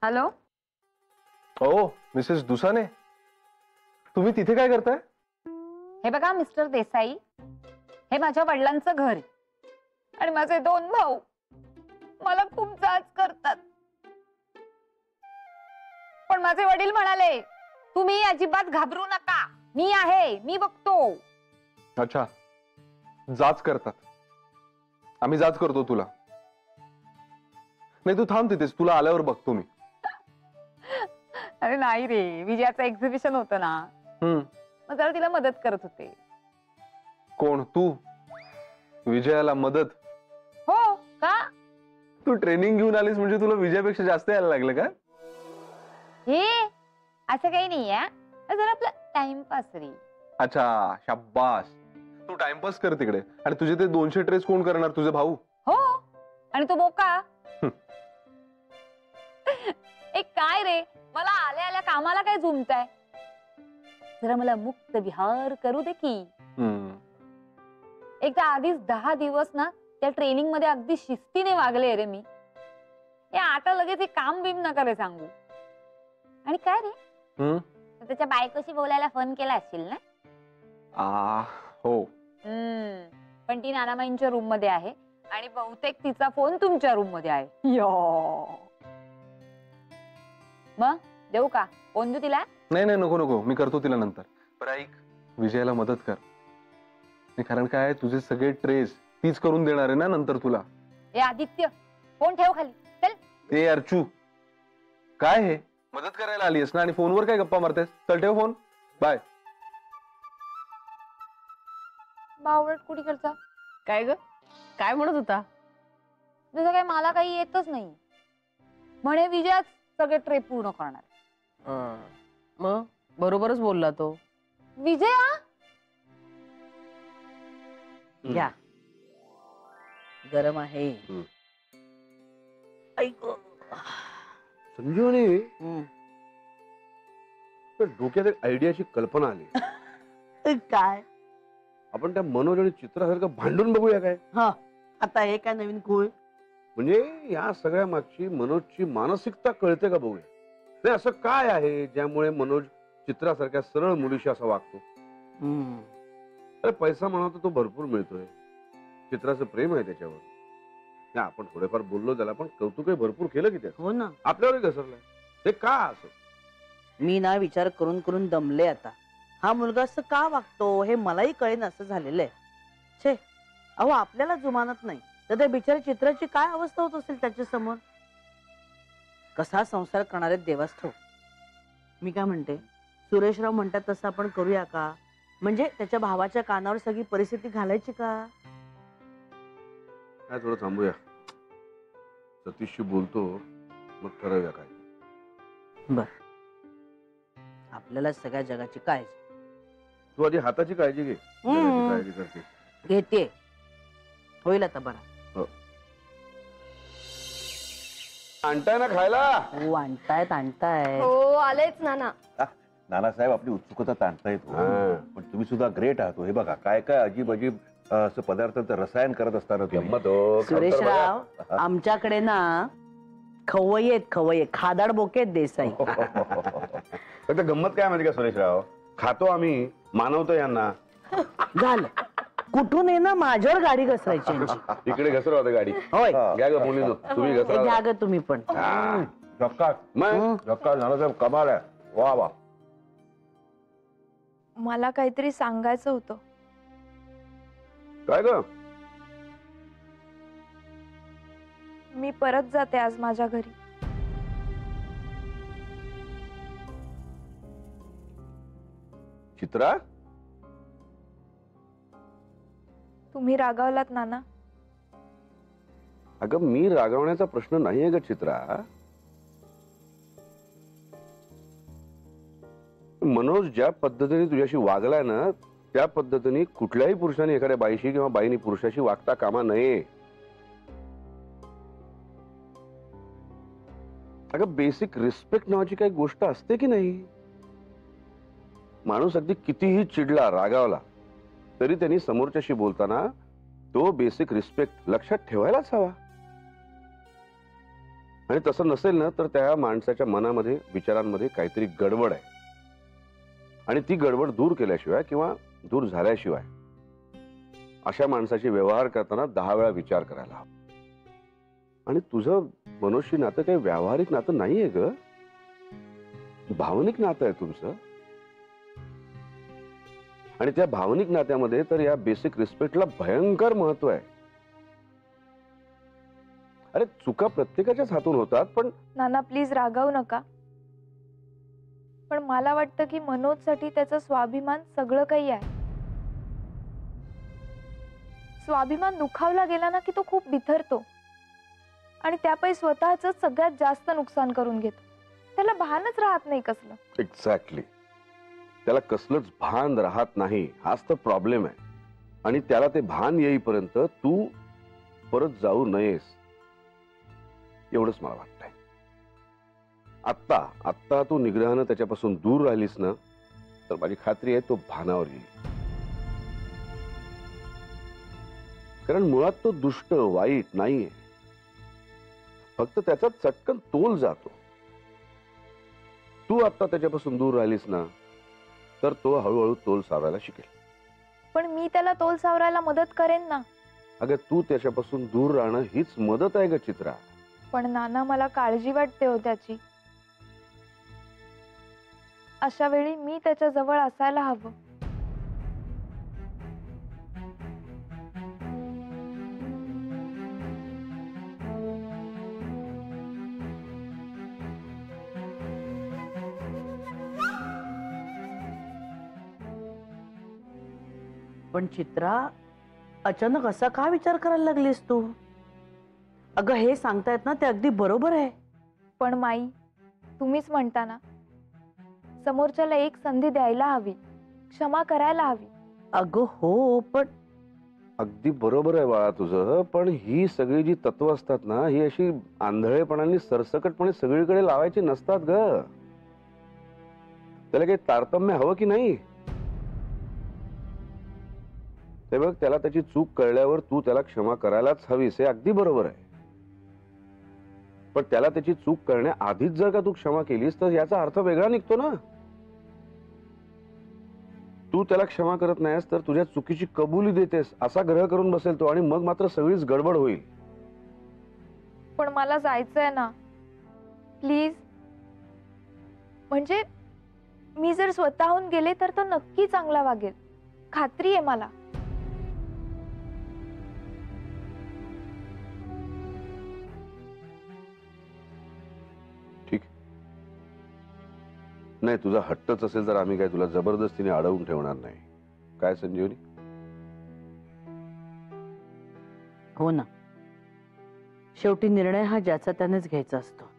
Hello. हो Mrs Dusane, तुम्ही तिथे काय करताय? हे बघा मिस्टर देसाई, हे माझ्या वडिलांचं घर आहे आणि माझे 2 भाऊ मला खूप जाच करतात. पण माझे वडील म्हणाले तुम्ही अजिबात घाबरू नका, मी आहे, मी बघतो. अच्छा, जाच करतात. आम्ही जाच करतो तुला. नाही तू थांब तिथेच, तुला आल्यावर बघतो मी. अरे नाही रे, विजयाचं एक्झिबिशन होतं ना, मग जरा तिला मदत करत होते. कोण तू? विजयाला मदत? हो का? तू ट्रेनिंग घेऊन आलीस म्हणजे तुला विजयापेक्षा जास्त यायला लागलं का? हे असं काही नाहीये, जरा आपला टाइमपास रे. अच्छा शाब्बास. तू टाइमपास कर तिकडे. आणि तुझे ते 200 ट्रेस कोण करणार? तुझे भाऊ? हो, आणि तो बोका. एक काय रे, मला आल्या आल्या कामाला काय झुमताय? जरा मला मुक्त विहार करू दे की. एकदा आधीच 10 दिवस ना त्या ट्रेनिंग मध्ये अगदी शिस्तीने वागले रे मी. हे आता लगेच हे काम बिम नका रे सांगू. आणि काय रे, त्याच्या बायकोशी बोलायला फोन केला असेल ना? हो. पण ती नानामाईंच्या रूम मध्ये आहे आणि बहुतेक तिचा फोन तुमच्या रूम मध्ये आहे. मग देऊ का फोन? देऊ तिला? नाही नाही, नको नको, मी करतो तिला नंतर. बरं ऐक, विजयाला मदत कर. कारण काय, तुझे सगळे ट्रेस तीच करून देणार आहे ना नंतर तुला. ए आदित्य, फोन ठेव खाली, चल. ए अर्चू, काय हे? मदत करायला आलीस ना आणि फोनवर काय गप्पा मारतेस? चल ठेव फोन, बाय. बावळट कुठे करता? काय ग, काय म्हणत होता? जसं काय मला काही येतच नाही म्हणे, विजयाच सगळे ट्रे पूर्ण करणार. मग बरोबरच बोलला तो. विजया घ्या, गरम आहे. संजीवनी, डोक्यात एक आयडियाची कल्पना आली. काय? आपण त्या मनोज आणि चित्रासारखं भांडून बघूया काय? हा, आता हे काय नवीन कोय? म्हणजे या सगळ्या मागची मनोजची मानसिकता कळते का बघूया. नाही असं काय आहे ज्यामुळे मनोज चित्रासारख्या सरळ मुलीशी असा वागतो? अरे पैसा म्हणावं तर तो भरपूर मिळतोय, चित्राचं प्रेम आहे त्याच्यावर. नाही आपण थोडेफार बोललो त्याला, पण कौतुकही भरपूर केलं की त्याचं. हो ना, आपल्यावरही घसरलंय. ते का असं? मी ना विचार करून करून दमले आता. हा मुलगा असं का वागतो हे मलाही कळेन असं झालेलं आहे. छे, अहो आपल्याला जुमानत नाही तर त्या बिचाऱ्या चित्राची काय अवस्था होत असेल त्याच्या समोर. कसा संसार करणारे देवास ठेव. मी काय म्हणते, सुरेशराव म्हणतात तसं आपण करूया का? म्हणजे त्याच्या भावाच्या कानावर सगळी परिस्थिती घालायची का? काय थोडं थांबूया, सतीशशी बोलतो, मग ठरवूया काय. बर, आपल्याला सगळ्या जगाची काळजी. तू आधी हाताची काळजी घे. जगाची काळजी करते. घेते, होईल आता बरा. आणताय ना खायला? हो आणतायत आणतायत. हो आलेच नाना. नानासाहेब, आपली उत्सुकता ताणता येतो, पण तुम्ही सुद्धा ग्रेट आहात. हे बघा काय काय अजीब अजीब असं पदार्थांचं रसायन करत असताना गंमत हो. सुरेशराव, आमच्याकडे ना खवय्ये आहेत, खवय्ये, खादाड बोके आहेत देसाई. फक्त गंमत काय माहिती का सुरेशराव, खातो आम्ही, मानवतो यांना. झालं, कुठून आहे ना माझ्यावर गाडी घसरायची यांची. इकडे घसरा होता गाडी. होय, घ्या ग मुली, तुम्ही हे घसरा. घ्या ग तुम्ही पण. झक्कास, झक्कास नानासाहेब, कमाल आहे. वा वा. मला काहीतरी सांगायचं होतं. काय ग? मी परत जाते आज माझ्या घरी. चित्रा, तुम्ही रागावलात नाना. अगं मी रागवण्याचा प्रश्न नाहीये ग चित्रा. मनोज ज्या पद्धतीने तुझ्याशी वागलाय ना, त्या पद्धतीने कुठल्याही पुरुषाने एखाद्या बाईशी किंवा बाईने पुरुषाशी वागता कामा नये. अगं बेसिक रिस्पेक्ट नावाची काही गोष्ट असते की नाही? माणूस अगदी कितीही चिडला, रागावला, तरी त्यांनी समोरच्याशी बोलताना तो बेसिक रिस्पेक्ट लक्षात ठेवायलाच हवा. आणि तसं नसेल ना तर त्या माणसाच्या मनामध्ये विचारांमध्ये काहीतरी गडबड आहे आणि ती गडबड दूर केल्याशिवाय किंवा दूर झाल्याशिवाय अशा माणसाशी व्यवहार करताना 10 वेळा विचार करायला हवा. आणि तुझं मनोजशी नातं काही व्यावहारिक नातं नाहीये ग, भावनिक नातं आहे तुमचं. आणि त्या भावनिक नात्यामध्ये तर या बेसिक रिस्पेक्टला भयंकर महत्व आहे. अरे चुका प्रत्येकाच्याच हातून होतात, पण नाना प्लीज रागावू नका, पण मला वाटतं की मनोजसाठी त्याचा स्वाभिमान सगळं काही आहे. स्वाभिमान दुखावला गेला ना की तो खूप बिथरतो आणि त्यापायी स्वतःच सगळ्यात जास्त नुकसान करून घेतो. त्याला भानच राहत नाही कसलं. एक्झॅक्टली, त्याला कसलंच भान राहत नाही, हाच तर प्रॉब्लेम आहे. आणि त्याला ते भान येईपर्यंत तू परत जाऊ नयेस, एवढंच मला वाटतंय. आत्ता आत्ता तू निग्रहानं त्याच्यापासून दूर राहिलीस ना तर माझी खात्री आहे तो भानावर येईल. कारण मुळात तो दुष्ट वाईट नाहीये, फक्त त्याचा चटकन तोल जातो. तू आता त्याच्यापासून दूर राहिलीस ना तर तो हळूहळू तोल सावरायला शिकेल. पण मी त्याला तोल सावरायला मदत करेन ना. अगं तू त्याच्यापासून दूर राहणं हीच मदत आहे ग चित्रा. पण नाना मला काळजी वाटते हो त्याची. अशा वेळी मी त्याच्या जवळ असायला हवं. पण चित्रा, अचानक असा का विचार करायला लागलीस तू? अगं हे सांगतायत ना ते अगदी बरोबर आहे. पण माई, तुम्हीच म्हणता ना समोरच्याला एक संधी द्यायला हवी, क्षमा करायला हवी. अगं हो, पण अगदी बरोबर आहे बाळा तुझं, पण ही सगळी जी तत्व असतात ना ही अशी आंधळेपणाने सरसकटपणे सगळीकडे लावायची नसतात ग. त्याला काही तारतम्य हवं की नाही. ते बघ, त्याला त्याची चूक कळल्यावर तू त्याला क्षमा करायलाच हवीस, हे अगदी बरोबर आहे. पण त्याला त्याची चूक करण्याआधीच जर का तू क्षमा केलीस तर याचा अर्थ वेगळा निघतो ना. तू त्याला क्षमा करत नाहीस तर तुझ्या चुकीची कबुली देतेस असा ग्रह करून बसेल तो, आणि मग मात्र सगळीच गडबड होईल. पण मला जायचंय ना, प्लीज. म्हणजे मी जर स्वतःहून गेले तर तो नक्की चांगला वागेल, खात्री आहे मला. ठीक नाही, तुझा हट्टच असेल तर आम्ही काय तुला जबरदस्तीने अडवून ठेवणार नाही. काय संजीवनी? हो ना, शेवटी निर्णय हा ज्याचा त्यानेच घ्यायचा असतो.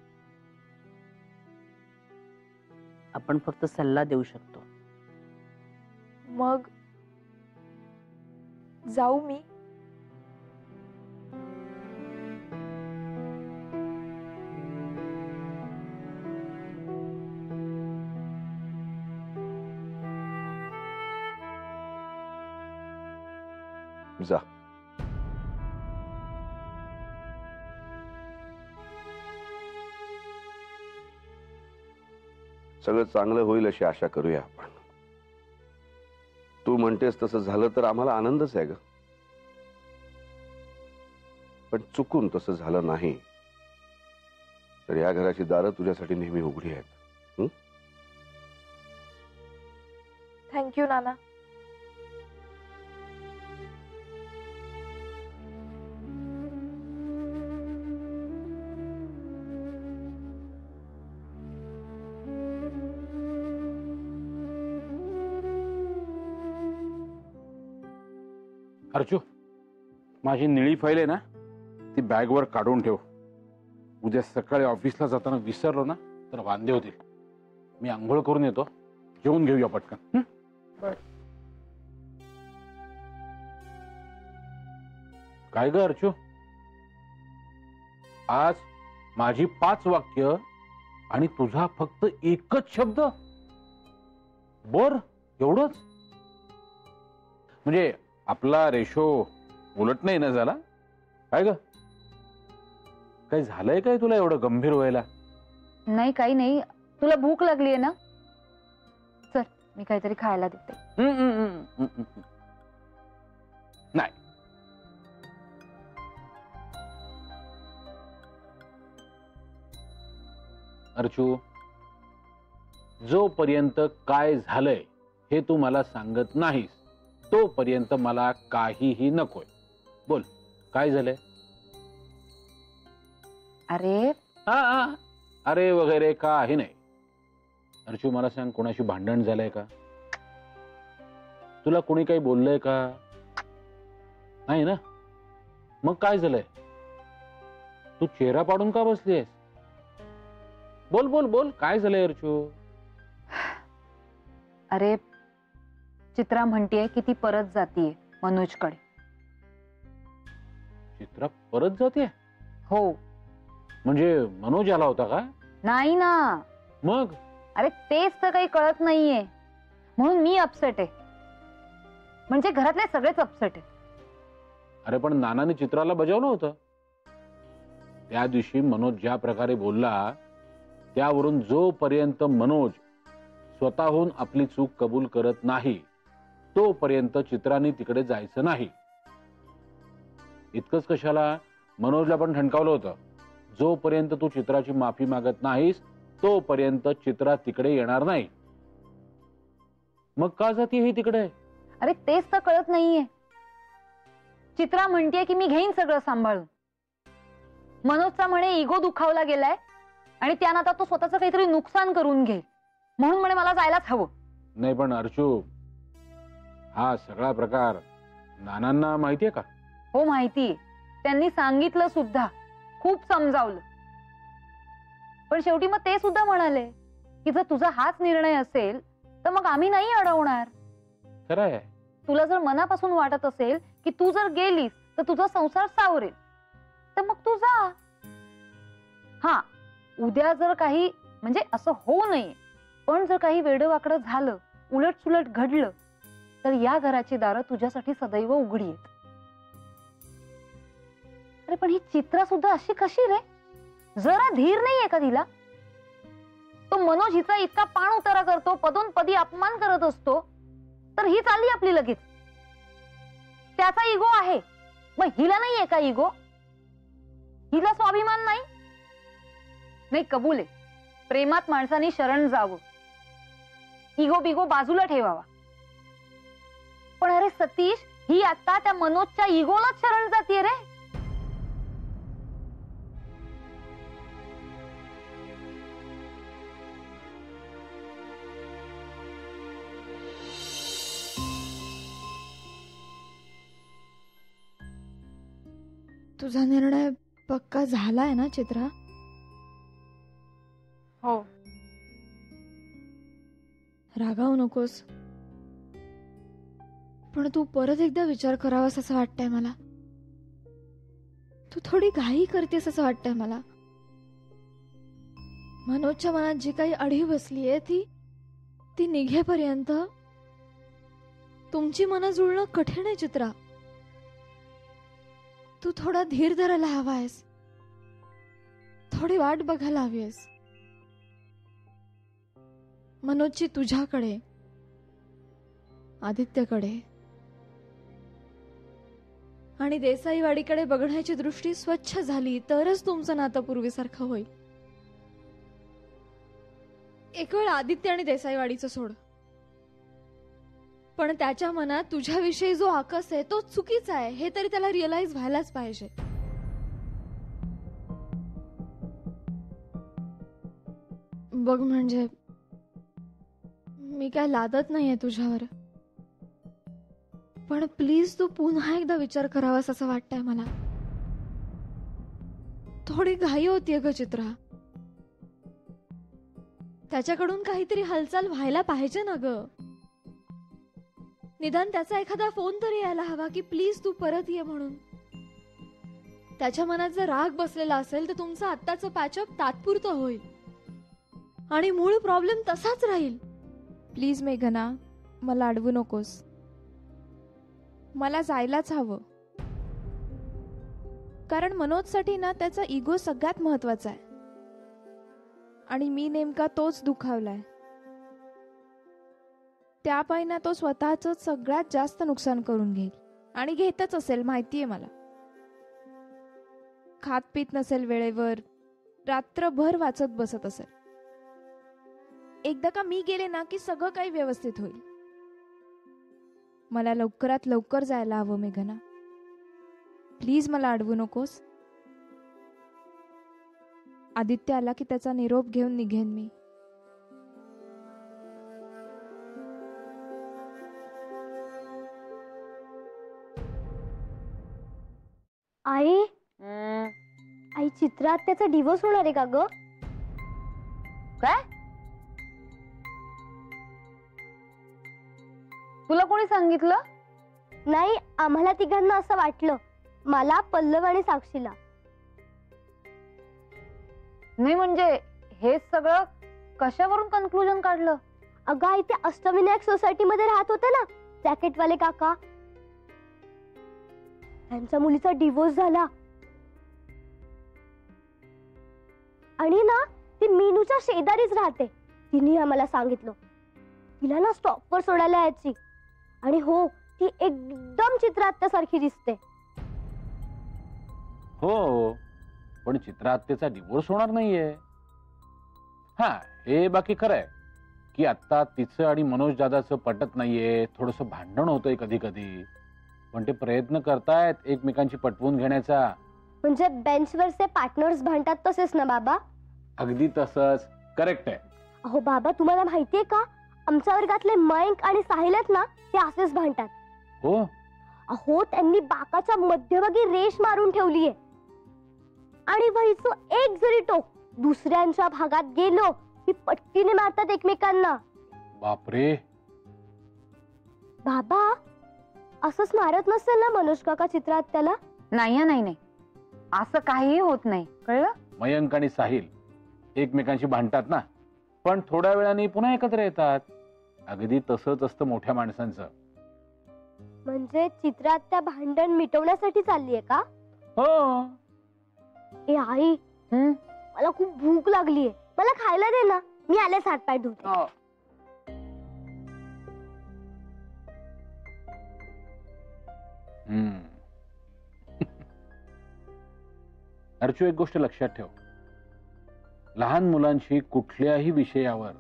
आपण फक्त सल्ला देऊ शकतो. मग जाऊ मी? जा. सगळं चांगलं होईल अशी आशा करूया आपण. तू म्हणतेस तसं झालं तर आम्हाला आनंदच आहे ग. पण चुकून तसं झालं नाही तर या घराची दारं तुझ्यासाठी नेहमी उघडी आहेत. थँक्यू नाना. अर्चू, माझी निळी फाईल आहे ना ती बॅगवर काढून ठेव. उद्या सकाळी ऑफिसला जाताना विसरलो ना तर वांदे होतील. मी आंघोळ करून येतो, जेवून घेऊया पटकन. काय ग अर्चू, आज माझी 5 वाक्य आणि तुझा फक्त एकच शब्द? बर, एवढंच? म्हणजे आपला रेशो उलट नाही ना झाला? काय ग? काही झालंय काय तुला एवढं गंभीर व्हायला? नाही काही नाही. तुला भूक लागलीये ना? चल मी काहीतरी खायला देते. नाही. अर्चू, जोपर्यंत काय झालंय हे तू मला सांगत नाहीस तोपर्यंत मला काहीही नकोय. बोल, काय झालंय? अरे अरे वगैरे काही नाही. अर्चू, मला सांग, कोणाशी भांडण झालंय का? तुला कोणी काही बोललंय का? नाही ना? मग काय झालंय? तू चेहरा पाडून का बसलीयस? बोल बोल बोल, काय झालंय अर्चू? अरे चित्रा म्हणतीये की ती परत जातीये मनोजकडे. चित्रा परत जाते? हो. म्हणजे मनोज आला होता का? नाही ना. मग? अरे तेच तर काही कळत नाहीये, म्हणून मी अपसेट आहे. म्हणजे घरातले सगळेच अपसेट आहे. अरे पण नानाने चित्राला बजावलं होतं. त्या दिवशी मनोज ज्या प्रकारे बोलला त्यावरून जोपर्यंत मनोज स्वतःहून आपली चूक कबूल करत नाही तोपर्यंत चित्राने तिकडे जायचं नाही. इतकंच कशाला, मनोजला पण ठणकावलं होतं, जोपर्यंत तू चित्राची माफी मागत नाहीस तोपर्यंत चित्रा तिकडे येणार नाही. मग का जाती ही तिकडे? अरे तेच तर कळत नाहीये. चित्रा म्हणतेय की मी घेईन सगळं सांभाळून. मनोजचा म्हणे इगो दुखावला गेलाय आणि त्यानं आता तो स्वतःचं काहीतरी नुकसान करून घेईल, म्हणून म्हणे मला जायलाच हवं. नाही पण अर्चू, हा सगळा प्रकार नानांना माहितीये का? हो माहितीये. त्यांनी सांगितलं सुद्धा, खूप समजावलं. पण शेवटी मग ते सुद्धा म्हणाले की जर तुझा हाच निर्णय असेल तर मग आम्ही नाही अडवणार. खरं आहे. तुला जर मनापासून वाटत असेल की तू जर गेलीस तर तुझा संसार सावरेल तर मग तू जा. हा, उद्या जर काही म्हणजे असं होऊ नये, पण जर काही वेडवाकडं झालं, उलटसुलट घडलं तर या घराची दारं तुझ्यासाठी सदैव उघडी आहेत. अरे पण ही चित्रा सुद्धा अशी कशी रे? जरा धीर नाहीये का तिला? तो मनोज हिचा इतका पाण उतारा करतो, पदोनपदी अपमान करत असतो, तर ही चालली आपली लगेच. त्याचा इगो आहे, मग हिला नाहीये का इगो? हिला स्वाभिमान नाही? नाही, कबूल आहे, प्रेमात माणसाने शरण जावं, इगो बिगो बाजूला ठेवावा. पण अरे सतीश, ही आता त्या मनोजच्या इगोलाच शरण जाते रे. तुझा निर्णय पक्का झालाय ना चित्रा? हो. रागावू नकोस, पण तू परत एकदा विचार करावास असं वाटतंय मला. तू थोडी घाई करतेस असं वाटतंय मला. मनोजच्या मनात जी काही अढी बसलीये ती निघेपर्यंत तुमची मनं जुळणं कठीण आहे चित्रा. तू थोडा धीर धरायला हवायस, थोडी वाट बघायला हवीयस. मनोजची तुझ्याकडे, आदित्यकडे आणि देसाईवाडीकडे बघण्याची दृष्टी स्वच्छ झाली तरच तुमचं नातं पूर्वीसारखं होईल. एक वेळ आदित्य आणि देसाईवाडीचं सोड, पण त्याच्या मनात तुझ्याविषयी जो आकस आहे तो चुकीचा आहे हे तरी त्याला रिअलाइज व्हायलाच पाहिजे. बघ, म्हणजे मी काय लादत नाहीये तुझ्यावर, पण प्लीज तू पुन्हा एकदा विचार करावास असं वाटतंय मला. थोडी घाई होतीये ग चित्रा. त्याच्याकडून काहीतरी हालचाल व्हायला पाहिजे ना ग. निदान त्याचा एखादा फोन तरी यायला हवा की प्लीज तू परत ये म्हणून. त्याच्या मनात जर राग बसलेला असेल तर तुमचं आत्ताचं पॅचअप तात्पुरतं होईल आणि मूळ प्रॉब्लेम तसाच राहील. प्लीज मेघना, मला अडवू नकोस. मला जायलाच हवं. कारण मनोजसाठी ना त्याचा इगो सगळ्यात महत्वाचा आहे आणि मी नेमका तोच दुखावलाय. त्यापायी ना तो स्वतःच सगळ्यात जास्त नुकसान करून घेईल आणि घेतच असेल, माहितीये मला. खात पीत नसेल वेळेवर, रात्रभर वाचत बसत असेल. एकदा का मी गेले ना की सगळं काही व्यवस्थित होईल. मला लवकरात लवकर जायला हवं मेघना. प्लीज मला अडवू नकोस. आदित्य आला की त्याचा निरोप घेऊन निघेन मी. आई आई चित्रा आत्याचा डिवोर्स होणार आहे का ग? काय? तुला कोणी सांगितलं? नाही, आम्हाला तिघांना असं वाटलं. मला, पल्लव आणि साक्षीला. नाही म्हणजे हे सगळं कशावरून कन्क्लुजन काढलं? अगं आई, ते अष्टविनायक सोसायटी मध्ये राहत होते ना जॅकेटवाले काका, त्यांच्या मुलीचा डिवोर्स झाला. आणि ना ती मीनूच्या शेजारीच राहते. तिने आम्हाला सांगितलं. तिला ना स्टॉपवर सोडायला यायची. आणि हो, ती एकदम चित्रा आत्यासारखी दिसते. हो, पण चित्रा आत्याचा डिवोर्स होणार नाहीये. हा, हे बाकी खरंय की आता तिचं आणि मनोज दादाचं पटत नाहीये, थोडस भांडण होतंय कधी कधी, पण ते प्रयत्न करतायत एकमेकांची पटवून घेण्याचा. म्हणजे बेंचवरचे पार्टनर्स भांडतात तसेच ना बाबा? अगदी तसंच, करेक्ट आहे. अहो बाबा, तुम्हाला माहितीये का, आमच्या वर्गातले मयंक आणि साहिल आहेत ना, ते असेच भांडतात. हो, अहो त्यांनी बाकाच्या मध्यभागी रेष मारून ठेवलीये. आणि वहीचं एक जरी टोक दुसऱ्यांच्या भागात गेलो की पट्टीने मारतात एकमेकांना. बापरे. बाबा, असंच मारत नसेल ना मनोज काका चित्रा आत्याला? नाही नाही नाही, असं काहीही होत नाही, कळलं? मयंक आणि साहिल एकमेकांशी भांडतात ना, पण थोड्या वेळाने पुन्हा एकत्र येतात. अगदी तसंच असतं मोठ्या माणसांचं. म्हणजे चित्रा आत्या भांडण मिटवण्यासाठी चाललीये का? हो. ए आई, मला खूप भूक लागलीये. मला खायला दे ना, मी आलेच हातपाय धुते. अर्चू, एक गोष्ट लक्षात ठेव, लहान मुलांशी कुठल्याही विषयावर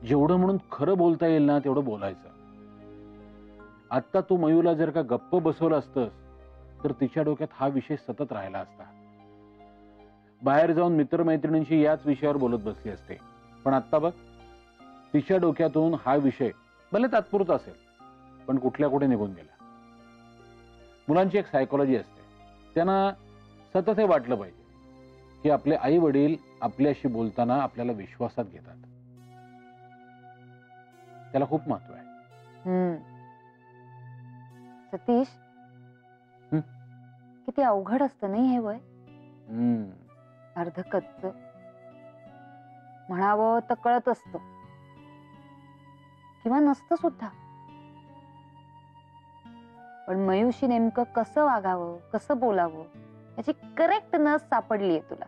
जेवढं म्हणून खरं बोलता येईल ना तेवढं बोलायचं. आता तू मयूला जर का गप्प बसवलं असतंस तर तिच्या डोक्यात हा विषय सतत राहिला असता. बाहेर जाऊन मित्रमैत्रिणींशी याच विषयावर बोलत बसली असते. पण आता बघ, तिच्या डोक्यातून हा विषय भले तात्पुरता असेल पण कुठल्या कुठे निघून गेला. मुलांची एक सायकोलॉजी असते, त्यांना सतत हे वाटलं पाहिजे की आपले आई वडील आपल्याशी बोलताना आपल्याला विश्वासात घेतात. त्याला खूप महत्व आहे. सतीश, किती अवघड असतं नाही हे वय? अर्ध कच्च म्हणावं तर कळत असत किंवा नसतं सुद्धा. पण मयूशी नेमकं कसं वागावं, कसं बोलावं याची करेक्ट नस सापडलीये तुला.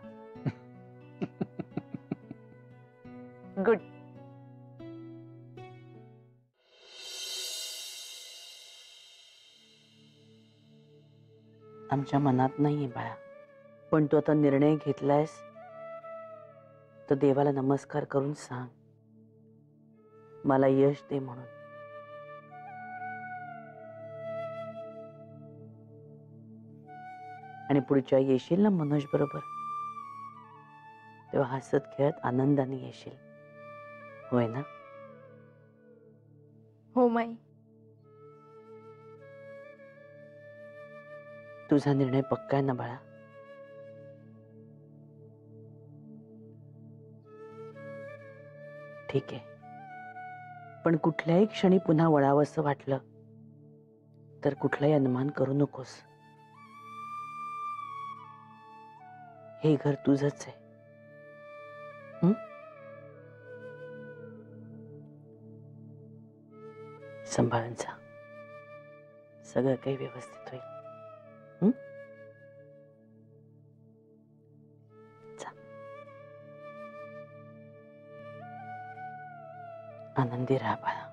गुड. आमच्या मनात नाहीये बाळा, पण तू आता निर्णय घेतलायस तर देवाला नमस्कार करून सांग, मला यश दे म्हणून. आणि पुढच्या येशील ना मनोज बरोबर, तेव्हा हसत खेळत आनंदाने येशील, होय ना? हो माई. तुझा निर्णय पक्का आहे ना बाळा? ठीक आहे, पण कुठल्याही क्षणी पुन्हा वळावंसं वाटलं तर कुठलाही अनुमान करू नकोस. हे घर तुझंच आहे. सांभाळून जा, सगळं काही व्यवस्थित होईल. आनंदी राहा बाळा.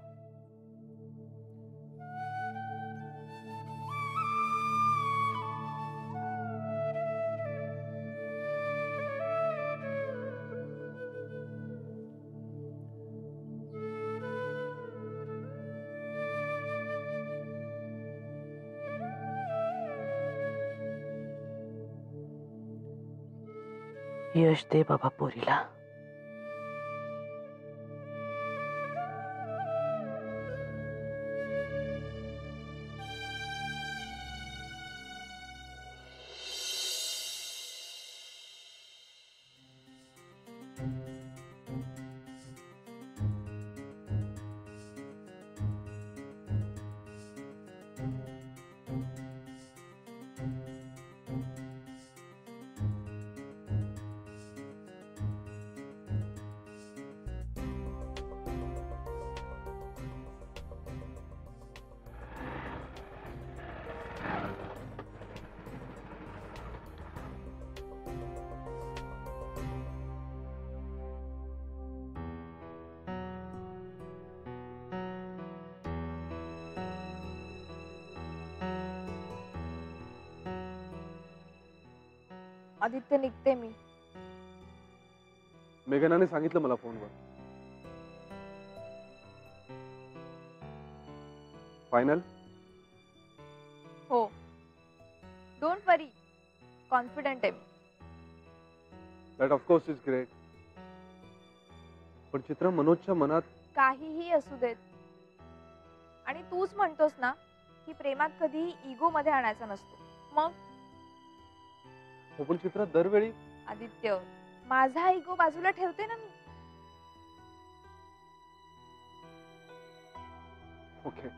यश दे बाबा पोरीला. आदित्य, निघते मी. मेघनाने सांगितलं मला फोनवर. फायनल? हो, डोंट वरी, कॉन्फिडंट आहे मी. That of course is great. पण चित्र, मनोजच्या मनात काहीही असू देत, आणि तूच म्हणतोस ना की प्रेमात कधीही इगो मध्ये आणायचा नसतो. मग हो, पण चित्र दरवेळी. आदित्य, माझा इगो बाजूला ठेवते ना मी. ओके